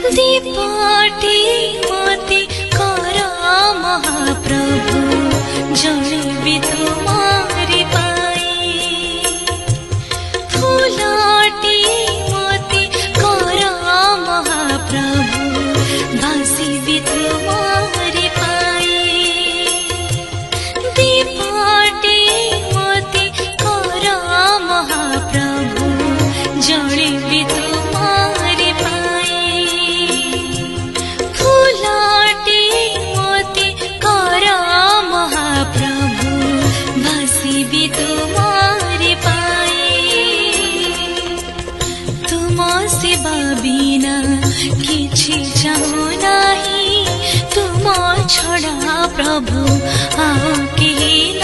दीपटी मते कर महाप्रभु जलिबि तुम्हारी पाई फूलटी मते कर महाप्रभु भासिबि तुम्हारी पाई दीपटी मते कर महाप्रभु जलिबि तुम्हारी पाई फूलटी मते कर महाप्रभु भासिबि तुम्हारी पाई तुम सेवा बिना किछि चाहू नाही तुम छड़ा प्रभु आ केही